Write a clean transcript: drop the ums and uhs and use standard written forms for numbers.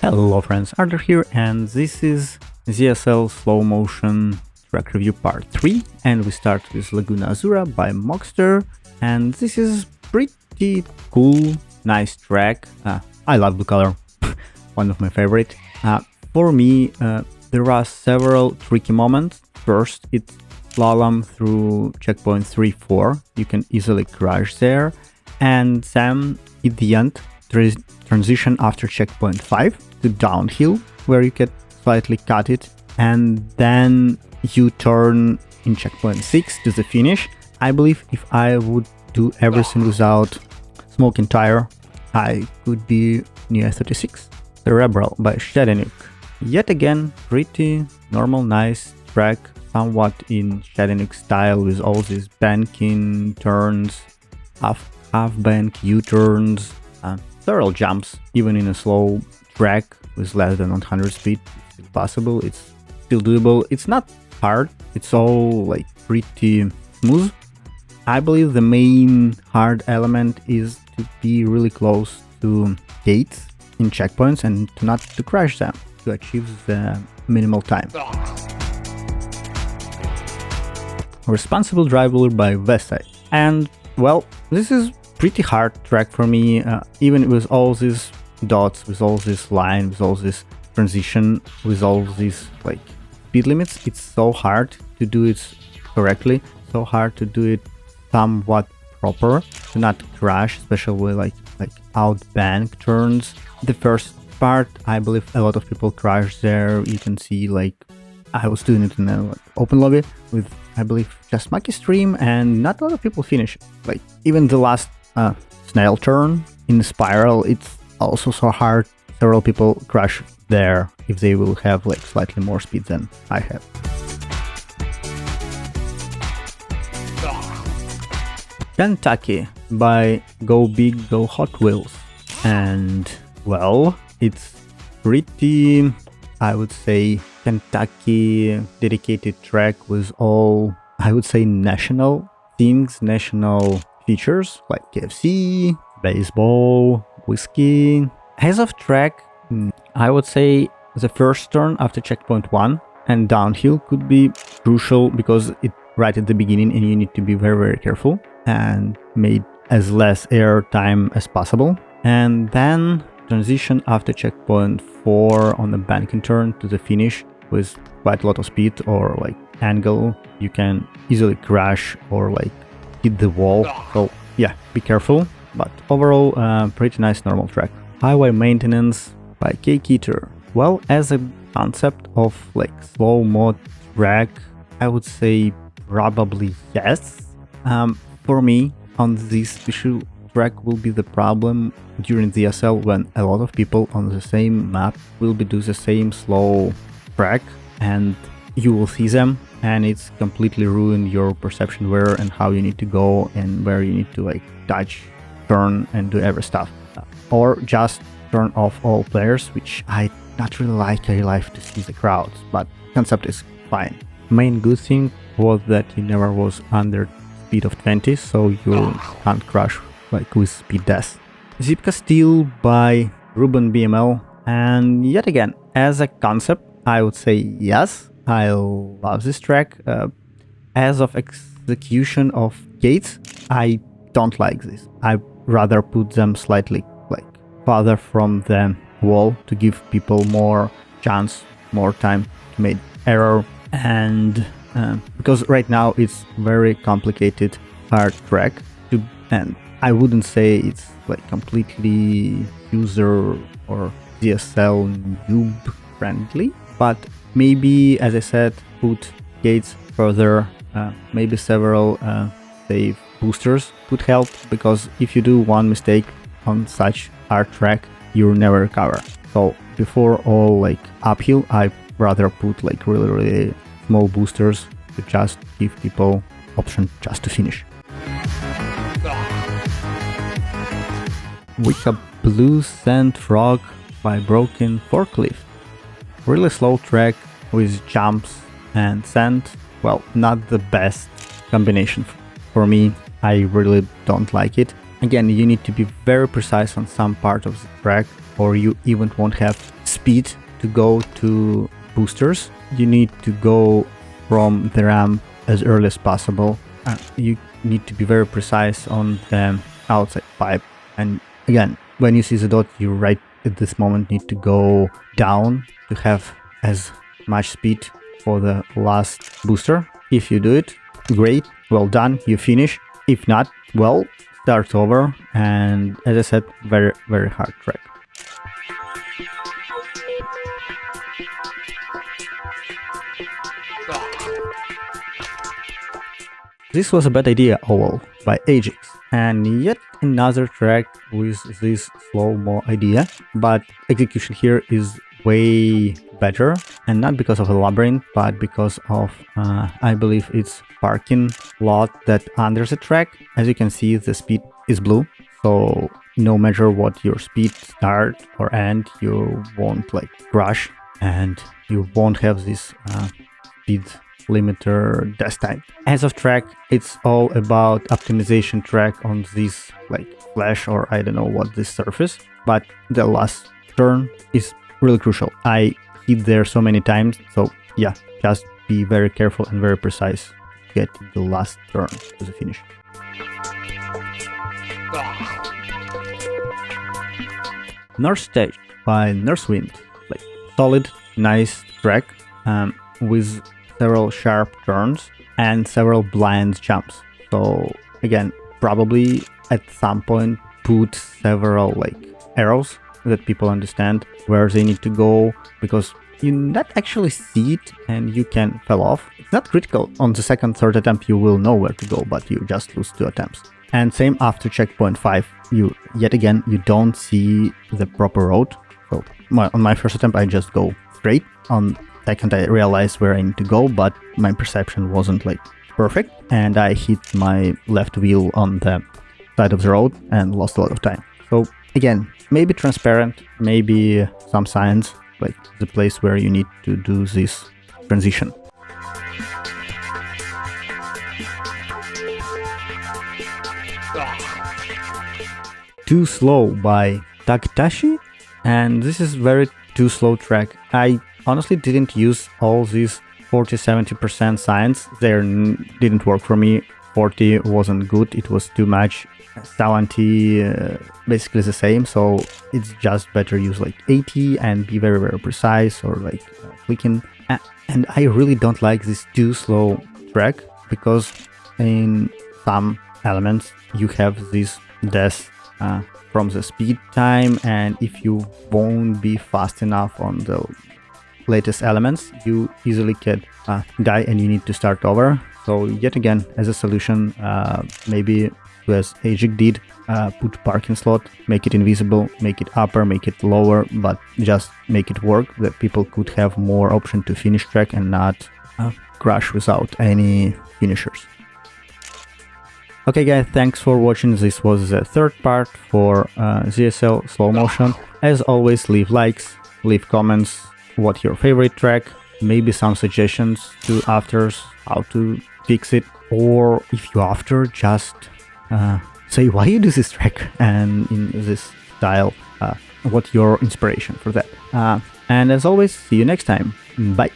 Hello friends, Arthur here, and this is ZSL slow motion track review part 3, and we start with Legna Azzura by Moxter, and this is pretty cool, nice track. I love the color, one of my favorite. For me, there are several tricky moments. First, it's slalom through checkpoint 3-4, you can easily crash there, and then at the end, there is transition after checkpoint 5 to downhill, where you can slightly cut it, and then you turn in checkpoint 6 to the finish. I believe if I would do everything without smoking tire, I could be near 36. Cerebral by Shadinuk. Yet again, pretty normal, nice track, somewhat in Shadinuk style with all these banking turns, half bank U-turns, several jumps, even in a slow track with less than 100 speed. It's still possible, it's still doable. It's not hard, it's all like pretty smooth. I believe the main hard element is to be really close to gates in checkpoints and not to crash them to achieve the minimal time. Responsible Driver by Westside. And well, this is pretty hard track for me, even with all these dots, with all this line, with all this transition, with all these like speed limits. It's so hard to do it correctly, so hard to do it somewhat proper, to not crash, especially like out bank turns. The first part, I believe a lot of people crash there. You can see like I was doing it in an open lobby with, I believe, just Maki stream, and not a lot of people finish. Like even the last snail turn in the spiral, it's also so hard. Several people crash there if they will have like slightly more speed than I have. Kentucky by Go Big Go Hot Wheels. And well, it's pretty, I would say, Kentucky dedicated track with all, I would say, national things, national features like KFC, baseball, whiskey. As of track, I would say the first turn after checkpoint 1 and downhill could be crucial because it's right at the beginning and you need to be very careful and made as less air time as possible. And then transition after checkpoint 4 on the banking turn to the finish with quite a lot of speed or like angle. You can easily crash or like hit the wall, so yeah, be careful. But overall, pretty nice normal track. Highway Maintenance by K-Keter. Well, as a concept of like slow mod track, I would say probably yes. For me, on this special track will be the problem during the ZSL when a lot of people on the same map will be do the same slow track, and you will see them, and it's completely ruin your perception where and how you need to go and where you need to like dodge, turn and do every stuff, or just turn off all players, which I not really like. I like to see the crowds, but concept is fine. Main good thing was that he never was under speed of 20, so you can't crash like with speed death. Zeepkasteel by Ruben BML, and yet again, as a concept, I would say yes, I love this track. As of execution of gates, I don't like this. I rather put them slightly like farther from the wall to give people more chance, more time to make error, and because right now it's very complicated hard track to, and I wouldn't say it's like completely user or ZSL noob friendly, but maybe, as I said, put gates further, maybe several save boosters could help, because if you do one mistake on such hard track, you'll never recover. So before all like uphill, I rather put like really small boosters to just give people option just to finish. Wykablu Sand Frog by Broken Forklift. Really slow track with jumps and sand. Well, not the best combination for me. I really don't like it. Again, you need to be very precise on some part of the track, or you even won't have speed to go to boosters, you need to go from the ramp as early as possible. You need to be very precise on the outside pipe. And again, when you see the dot, you right at this moment need to go down to have as much speed for the last booster. If you do it, great, well done, you finish. If not, well, start over. And as I said, very, very hard track. This was a bad idea, Owl, by Ajax, and yet another track with this slow-mo idea, but execution here is way better, and not because of a labyrinth, but because of, I believe it's parking lot that under the track. As you can see, the speed is blue, so no matter what your speed start or end, you won't like crash, and you won't have this speed limiter death time. As of track, it's all about optimization track on this like flash or I don't know what this surface, but the last turn is really crucial. I hit there so many times, so yeah, just be very careful and very precise to get the last turn to the finish. NorthTech by Northwind, like solid, nice track with several sharp turns and several blind jumps. So again, probably at some point put several like arrows that people understand where they need to go, because you not actually see it and you can fall off. It's not critical. On the second, third attempt you will know where to go, but you just lose 2 attempts. And same after checkpoint 5, you don't see the proper road. So on my first attempt I just go straight. On second I realized where I need to go, but my perception wasn't like perfect, and I hit my left wheel on the side of the road and lost a lot of time. So again, maybe transparent, maybe some signs, like the place where you need to do this transition. Too Slow by Taktashi, and this is very too slow track. I honestly didn't use all these 40-70% signs. They didn't work for me. 40 wasn't good, it was too much. 70 basically the same, so it's just better use like 80 and be very, very precise, or like clicking. And I really don't like this too slow track, because in some elements you have this death from the speed time, and if you won't be fast enough on the latest elements, you easily can die and you need to start over. So yet again, as a solution, maybe as Ajax did, put parking slot, make it invisible, make it upper, make it lower, but just make it work, that people could have more option to finish track and not crash without any finishers. Okay guys, thanks for watching. This was the third part for ZSL slow motion. As always, leave likes, leave comments, what's your favorite track, maybe some suggestions to afters, how to fix it, or if you after, just say why you do this track and in this style, what's your inspiration for that. And as always, see you next time. Bye.